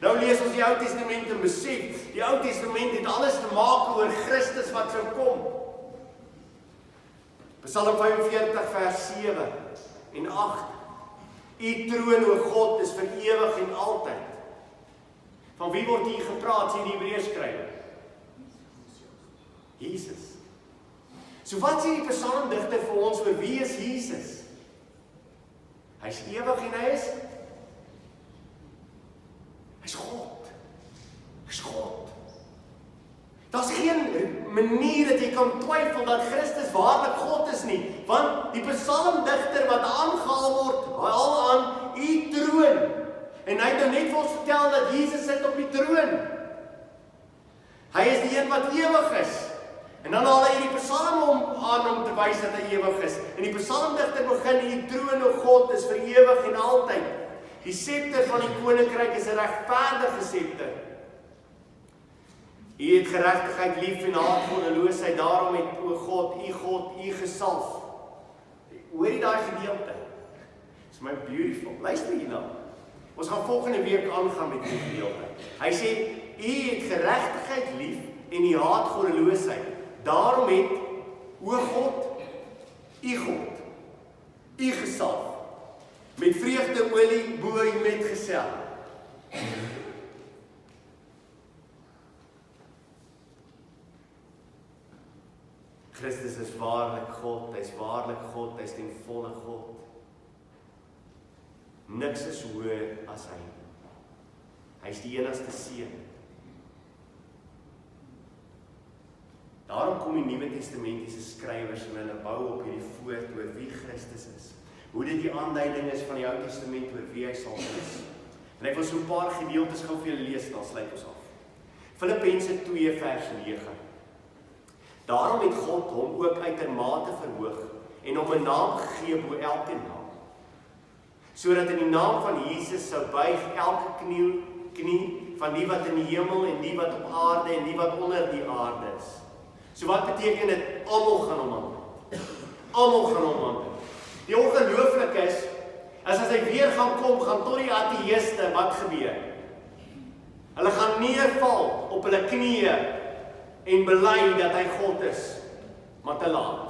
Nou lees ons die Ou Testament en besef, die Ou Testament het alles te maak oor Christus wat sou kom. Psalm 45 vers 7 en 8. U troon, o God, is vir ewig en altyd. Van wie word hier gepraat, sê die Hebreers skrywer? Jesus. So wat sê die psalmdigter vir ons oor wie is Jesus? Hy is ewig en hy is God. Hy is God. Daar's geen manier dat jy kan twyfel dat Christus waarlik God is nie. Want die psalmdigter wat aangehaal word, haal aan U troon. En hy het nou net vir ons vertel dat Jesus sit op die troon. Hy is die een wat ewig is. En dan haal hy die psalm aan om te wys dat hy ewig is. En die psalmdigter begin, die troon, o God, is vir ewig en altyd. Die scepter van die koninkryk is 'n regverdige scepter. U het geregtigheid lief en haat goddeloosheid, daarom het, o God, U gesalf. Hoor jy daai gedeelte? It's my beautiful. Luister hierna. Ons gaan volgende week aangaan met die gedeelte. Hy sê, U het geregtigheid lief en U haat goddeloosheid. Daarom het, o God, U gesalf. Met vreugdeolie bo U metgesel. Christus is waarlik God, hy is waarlik God, hy is ten volle God. Niks is hoër as hy. Hy is die enigste seun. Daarom kom die Nuwe Testamentiese skrywers en hulle bou op hierdie voort oor wie Christus is. Hoe dit die aanduiding is van die Ou Testament oor wie hy sal wees. En ek wil so 'n paar gedeeltes gou vir julle lees, dan sluit ons af. Filippense 2 vers 9. Daarom het God hom ook uitermate verhoog en hom 'n naam gegee bo elke naam. Sodat in die naam van Jesus sou buig elke knie van die wat in die hemel en die wat op aarde en die wat onder die aarde is. So wat beteken dit? Almal gaan hom aanbid. Almal gaan hom aanbid. Die ongelooflike is as hy weer gaan kom, gaan tot die ateïste wat gebeur? Hulle gaan neerval op hulle knieë en bely dat hy God is, maar te laat.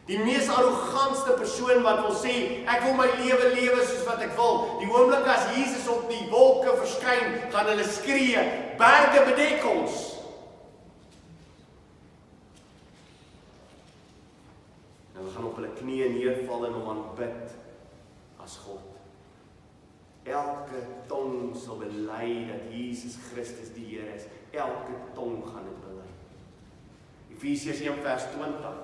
Die mees arrogantste persoon wat wil sê, ek wil my lewe soos wat ek wil. Die oomblik as Jesus op die wolke verskyn, gaan hulle skree, berge bedek ons. En hulle gaan op hulle knieë neerval en hom aanbid as God. Elke tong sal bely dat Jesus Christus die Here is. Elke tong gaan dit bely. Efesiërs 1 vers 20.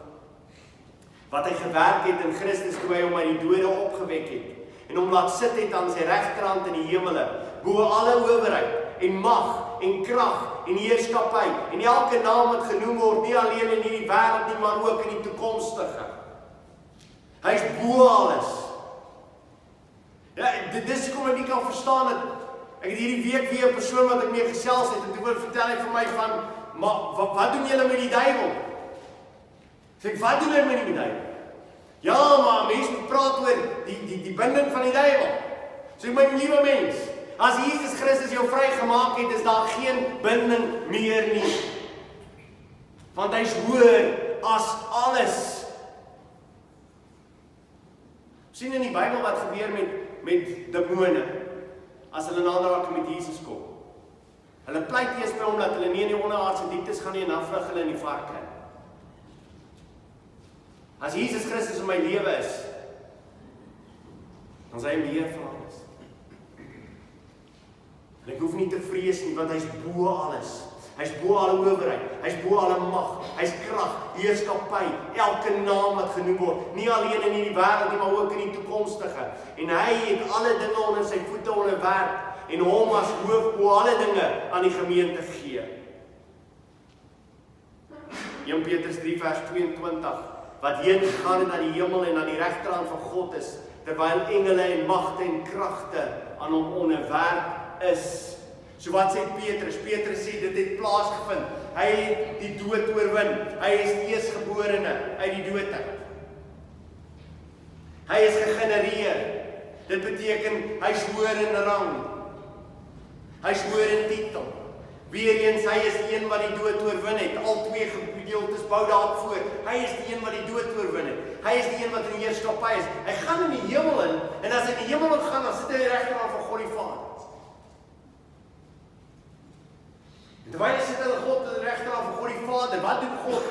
Wat hy gewerk het in Christus toe hy hom uit die dode opgewek het en hom laat sit het aan sy regterhand in die hemele, bo alle owerheid en mag en krag en heerskappy en elke naam wat genoem word, nie alleen in hierdie wêreld nie, maar ook in die toekomstige. Hy is bo alles. Ja, dis kom ek nie kan verstaan het. Ek het hierdie week weer 'n persoon wat ek mee gesels het en toe vertel hy vir my van, maar wat doen julle met die duiwel? Sê ek, wat doen hy met die duiwel? Ja, maar mense moet praat oor die binding van die duiwel. Sê my liewe mens, as Jesus Christus jou vrygemaak het, is daar geen binding meer nie. Want hy is hoër as alles. Sien in die Bybel wat gebeur met demone as hulle in aanraking met Jesus kom. Hulle pleit eers by hom dat hulle nie in die onderaardse dieptes gaan nie en dan vlug hulle in die varke. As Jesus Christus in my lewe is, dan is hy beheer van alles. En ek hoef nie te vrees nie, want hy is bo alles. Hy is bo alle owerheid, hy is bo alle mag, hy is krag, heerskappy, elke naam wat genoem word, nie alleen in hierdie wêreld nie, maar ook in die toekomstige. En hy het alle dinge onder sy voete onderwerp en hom as hoof bo alle dinge aan die gemeente gee. 1 Petrus 3 vers 22, wat heen gegaan het na die hemel en aan die regterhand van God is, terwyl engele en magte en kragte aan hom onderwerp is. So wat sê Petrus? Petrus sê dit het plaasgevind. Hy het die dood oorwin. Hy is die eerstgeborene uit die dood uit. Hy is gegenereer. Dit beteken hy is hoër in rang. Hy is hoër in titel. Weereens, hy is die een wat die dood oorwin het. Al twee gedeeltes bou daarop voor. Hy is die een wat die dood oorwin het. Hy is die een wat in die heerskappy is. Hy gaan in die hemel in, en as hy in die hemel gaan, dan sit hy regterhand van God die Vader. En terwyl hy sit in God in die regterhand van God die Vader, wat doen God?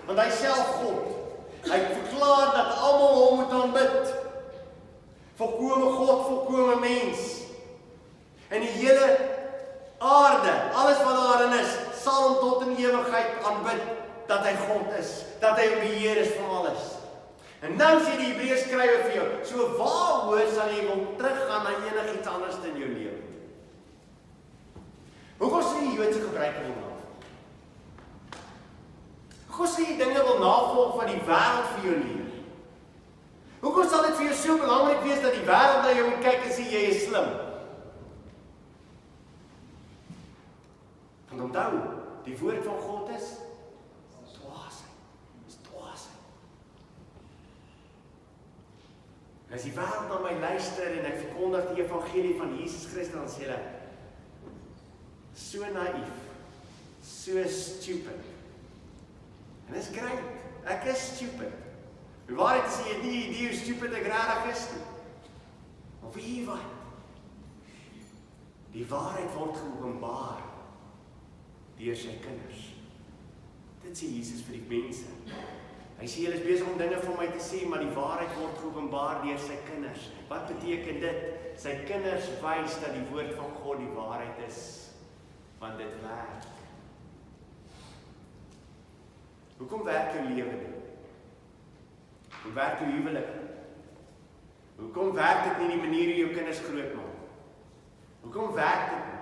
Want hy self God. Hy verklaar dat almal hom moet aanbid. Volkome God, volkome mens. En die hele aarde, alles wat daarin is, sal hom tot in ewigheid aanbid dat hy God is, dat hy die Heer is van alles. En nou sê die Hebreërs skrywer vir jou, so waaroor sal jy wil teruggaan na enigiets anders in jou lewe? Hoekom sê die Joodse gebruik wil navolg? Hoekom sê jy dinge wil navolg wat die wêreld vir jou leer? Hoekom sal dit vir jou so belangrik wees dat die wêreld na jou moet kyk en sê jy is slim? Want onthou, die woord van God is dwaasheid. Is dwaasheid. As die wêreld na my luister en ek verkondig die evangelie van Jesus Christus, dan sê hulle, so naïef, so stupid. En dis great, ek is stupid. Die waarheid is, jy het nie idee hoe stupid ek regtig is nie. Maar weet jy wat? Die waarheid word geopenbaar deur sy kinders. Dit sê Jesus vir die mense. Hy sê, julle is besig om dinge van my te sê, maar die waarheid word geopenbaar deur sy kinders. Wat beteken dit? Sy kinders wys dat die woord van God die waarheid is, want dit werk. Hoekom werk jou lewe nie? Hoekom werk jou huwelik? Hoekom werk dit nie die manier hoe jou kinders grootmaak? Hoekom werk dit nie?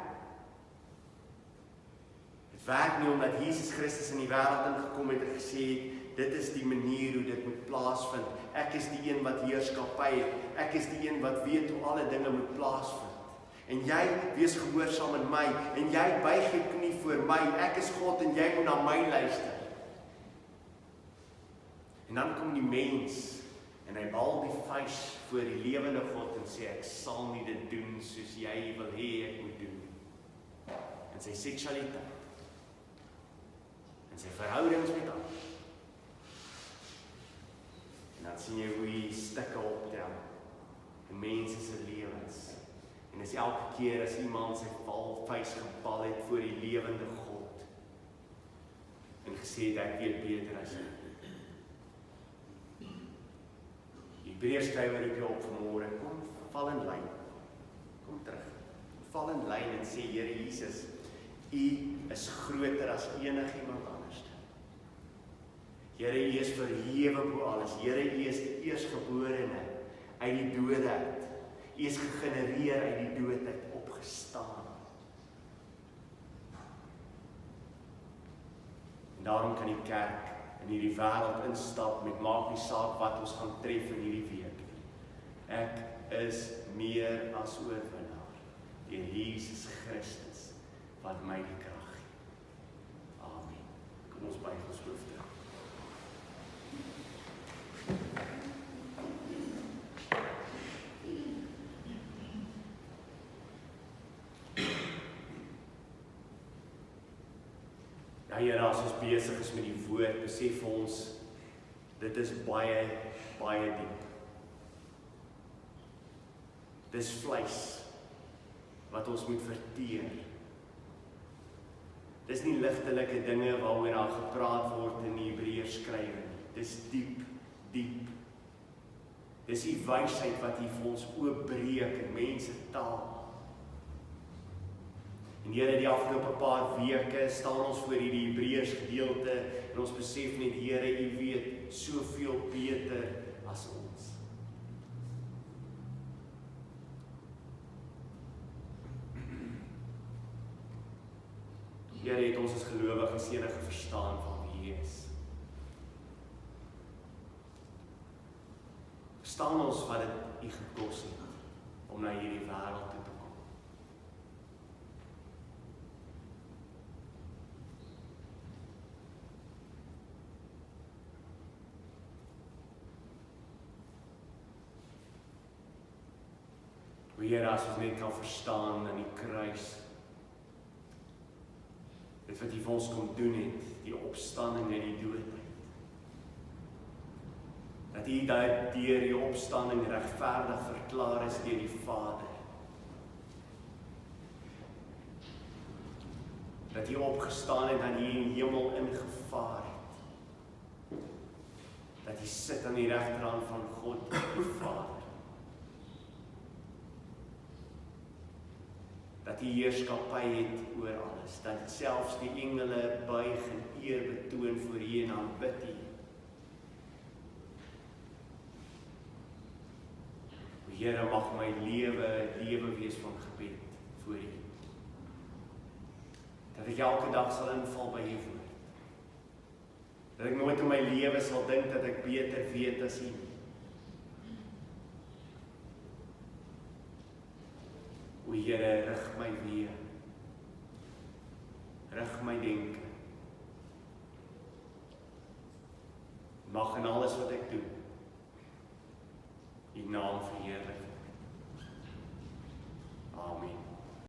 Dit werk nie omdat Jesus Christus in die wêreld ingekom het en gesê het, dit is die manier hoe dit moet plaasvind. Ek is die een wat heerskappy het. Ek is die een wat weet hoe alle dinge moet plaasvind. En jy wees gehoorsaam in my, en jy buig jou knie voor my. Ek is God en jy moet na my luister. En dan kom die mens en hy bal die vuis voor die lewende God en sê, ek sal nie dit doen soos jy wil hê ek moet doen. En sy seksualiteit. En sy verhoudings met hom. En dan sien jy hoe hy stikke optel in mense se lewens. En dis elke keer as iemand sy vuis gebal het voor die lewende God en gesê het, ek weet beter as jy. Die Hebreërs skrywer roep jou op vanmôre, kom, val in lyn. Kom terug. Val in lyn en sê, Here Jesus, U is groter as enigiemand anders. Here, U is verhewe bo alles. Here, U is die eerstgeborene uit die dode uit. U is gegenereer uit die dood uit, opgestaan. En daarom kan die kerk in hierdie wêreld instap met maak nie saak wat ons gaan tref in hierdie week. Ek is meer as oorwinnaar deur Jesus Christus wat my die krag gee. Amen. Kom ons buig ons hoofde. Ja, Here, as ons besig is met die woord, besef ons, dit is baie, baie diep. Dis vleis, wat ons moet verteer. Dis nie ligtelike dinge waaroor daar gepraat word in die Hebreërs skrywe nie. Dis diep, diep. Dis die wysheid wat hier vir ons oopbreek in mense taal. En Here, die afgelope paar weke staan ons voor hierdie Hebreërs gedeelte en ons besef net, Here, U weet soveel beter as ons. Here, het ons as gelowiges enige verstaan van wie U is. Verstaan ons wat dit U gekos het om na hierdie wêreld toe te kom. Here, as ons net kan verstaan in die kruis, dit wat U vir ons kom doen het, die opstanding uit die dood. Dat U deur die opstanding regverdig verklaar is deur die Vader. Dat U opgestaan het en U in die hemel ingevaar het. Dat U sit aan die regterhand van God, die Vader. dat U heerskappy het oor alles, dat selfs die engele buig en eer betoon voor U en aanbid U. Here, mag my lewe wees van gebed voor U. Dat ek elke dag sal inval by U woord. Dat ek nooit in my lewe sal dink dat ek beter weet as U nie. O Here, rig my weer. Rig my denke. Mag in alles wat ek doen, U naam verheerlik. Amen.